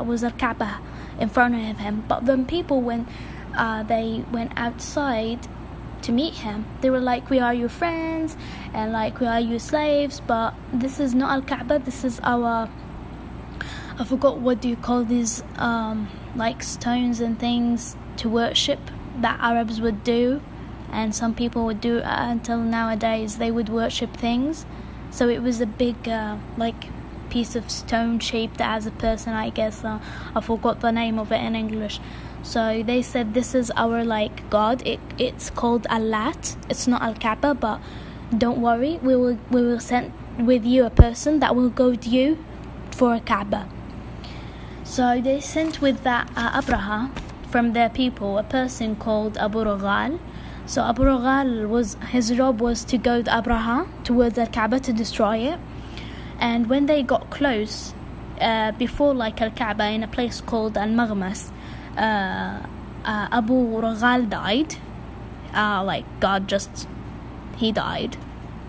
was Al-Kaaba in front of him. But then people, when they went outside to meet him, they were like, we are your friends, and like, we are your slaves, but this is not Al-Kaaba, this is our, I forgot what do you call these, like stones and things to worship that Arabs would do, and some people would do until nowadays. They would worship things. So it was a big like piece of stone shaped as a person, I guess. I forgot the name of it in English. So they said, this is our like god. It's called Al-Lat. It's not Al-Kaaba, but don't worry, we will send with you a person that will go with you for a Kaaba. So they sent with that Abraha from their people a person called Abu Raghal. So Abu Raghal, his job was to go to Abraha towards the Kaaba to destroy it. And when they got close, before like Al-Kaaba, in a place called Al-Maghmas, Abu Raghal died. Like God he died.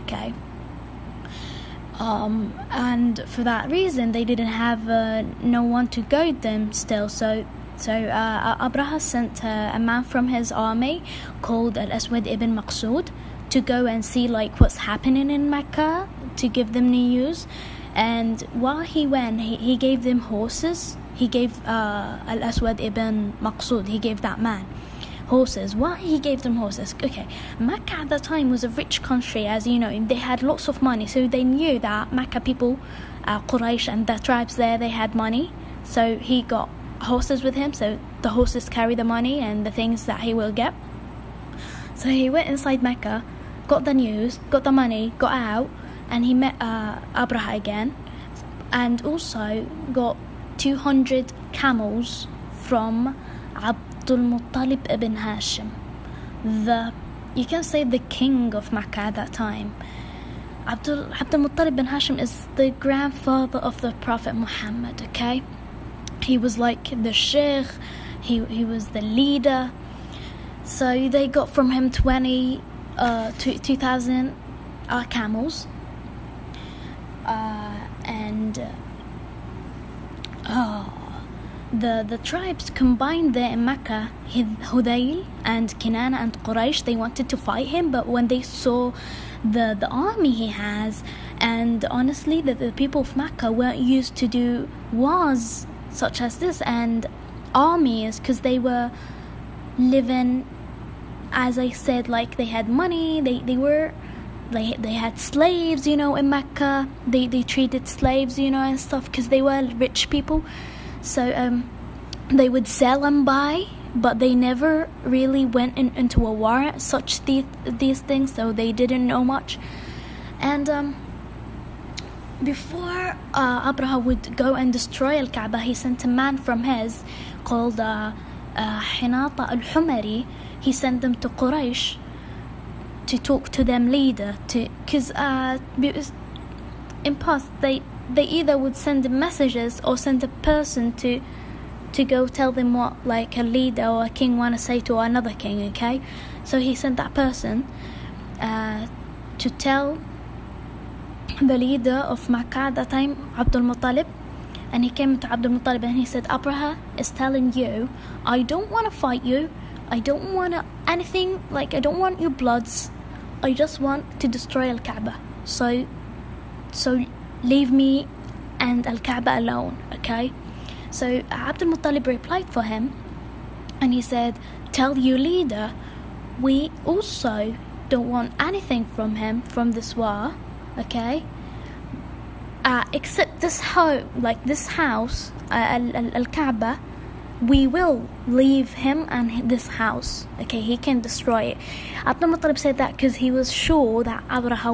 Okay. And for that reason, they didn't have no one to guide them still. So Abraha sent a man from his army called Al-Aswad ibn Maqsood to go and see like what's happening in Mecca, to give them news. And while he went, he gave them horses. He gave Al-Aswad ibn Maqsood, he gave that man horses. Why he gave them horses? Okay, Mecca at that time was a rich country, as you know. They had lots of money, so they knew that Mecca people, Quraysh and the tribes there, they had money. So he got horses with him, so the horses carry the money and the things that he will get. So he went inside Mecca, got the news, got the money, got out, and he met Abraha again, and also got 200 camels from Abdul Muttalib ibn Hashim, you can say the king of Mecca at that time. Abdul Muttalib ibn Hashim is the grandfather of the Prophet Muhammad. Okay, he was like the sheikh, he was the leader. So they got from him 2,000 camels, and the tribes combined there in Mecca, Hudayl and Kinana and Quraysh, they wanted to fight him, but when they saw the army he has, and honestly the people of Mecca weren't used to do wars such as this and armies, because they were living, as I said, like they had money, they had slaves, you know, in Mecca. They treated slaves, you know, and stuff, because they were rich people. So they would sell and buy, but they never really went into a war such these things, so they didn't know much. And before Abraha would go and destroy Al-Kaaba, he sent a man from his called Hinata al-Humari. He sent them to Quraysh to talk to them leader, because in past they either would send messages or send a person to go tell them what like a leader or a king want to say to another king. Okay, so he sent that person to tell the leader of Makkah at that time, Abdul Muttalib. And he came to Abdul Muttalib and he said, Abraha is telling you, I don't want to fight you, I don't want anything, like I don't want your bloods, I just want to destroy Al-Kaaba. So leave me and Al-Kaaba alone, okay? So Abdul Muttalib replied for him, and he said, tell your leader, we also don't want anything from him, from this war, okay? Except this home, like this house, Al-Kaaba, we will leave him and this house, okay? He can destroy it. Abdul Muttalib said that because he was sure that Abraha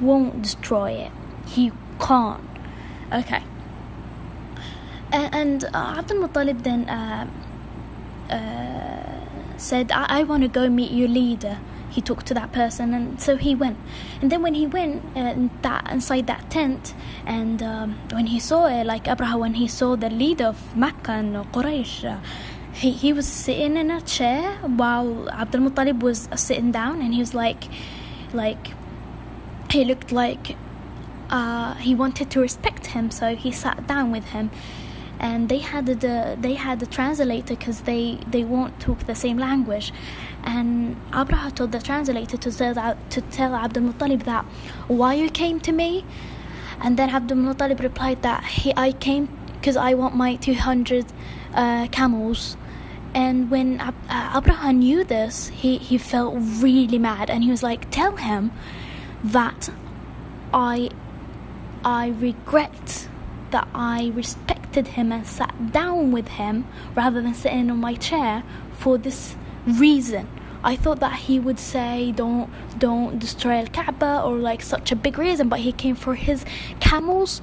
won't destroy it. He can't. Okay. And Abdul Muttalib then said, I want to go meet your leader. He talked to that person, and so he went. And then when he went inside that tent, and when he saw it, like Abraha, when he saw the leader of Makkah and Quraysh, he was sitting in a chair while Abdul Muttalib was sitting down, and he was like he looked like he wanted to respect him, so he sat down with him. and they had the translator because they won't talk the same language. And Abraha told the translator to tell Abdul Muttalib that why you came to me. And then Abdul Muttalib replied that I came because I want my 200 camels. And when Abraha knew this, he felt really mad, and he was like, tell him that I regret that I respected him and sat down with him rather than sitting on my chair for this reason. I thought that he would say don't destroy Al-Kaaba or like such a big reason, but he came for his camels.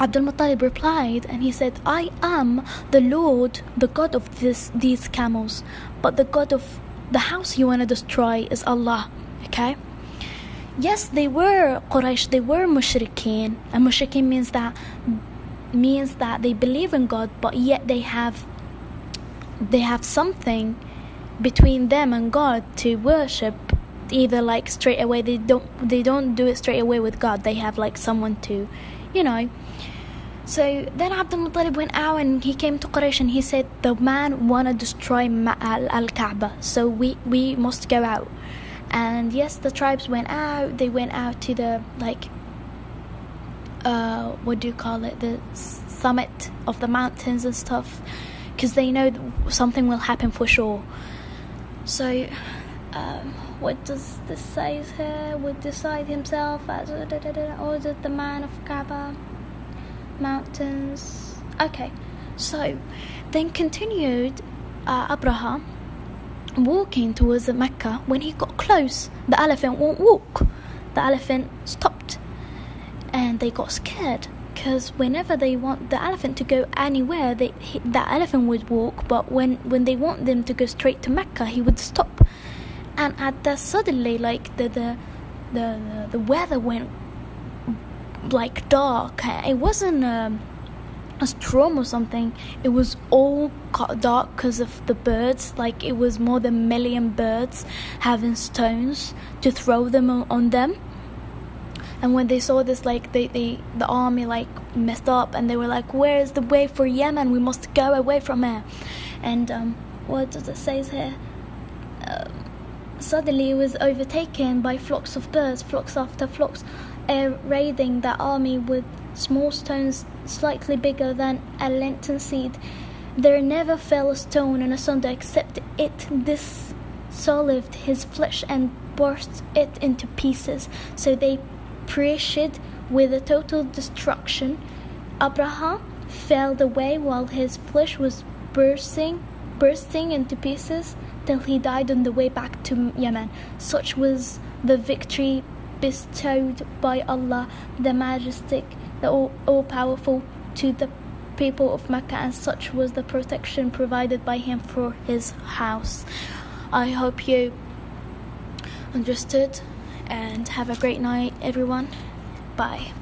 Abdul Muttalib replied, and he said, I am the Lord, the God of these camels, but the God of the house you want to destroy is Allah. Okay? Yes, they were Quraysh, they were mushrikeen, and mushrikeen means that they believe in God, but yet they have something between them and God to worship. Either like straight away, they don't do it straight away with God. They have like someone to, So then Abdul Muttalib went out and he came to Quraysh and he said, the man wanna destroy Al-Kaaba, so we must go out. And yes, the tribes went out. They went out to the the summit of the mountains and stuff, because they know something will happen for sure. So what does this say here? Would decide himself as ordered the man of Kaaba mountains. Okay, so then continued Abraha walking towards Mecca. When he got close, the elephant won't walk. The elephant stopped, and they got scared, because whenever they want the elephant to go anywhere, the elephant would walk, but when they want them to go straight to Mecca, he would stop. And at that, suddenly, like the weather went like dark. It wasn't a storm or something. It was all dark because of the birds. Like it was more than 1 million birds having stones to throw them on them. And when they saw this, like the army like messed up, and they were like, where is the way for Yemen? We must go away from here. And what does it say here? Suddenly it was overtaken by flocks of birds, flocks after flocks, raiding the army with small stones slightly bigger than a lenten seed. There never fell a stone on asunder except it dissolved his flesh and burst it into pieces. So they perished with a total destruction. Abraha fell away while his flesh was bursting into pieces till he died on the way back to Yemen. Such was the victory bestowed by Allah, the Majestic, the All-Powerful, to the people of Mecca, and such was the protection provided by him for his house. I hope you understood, and have a great night, everyone. Bye.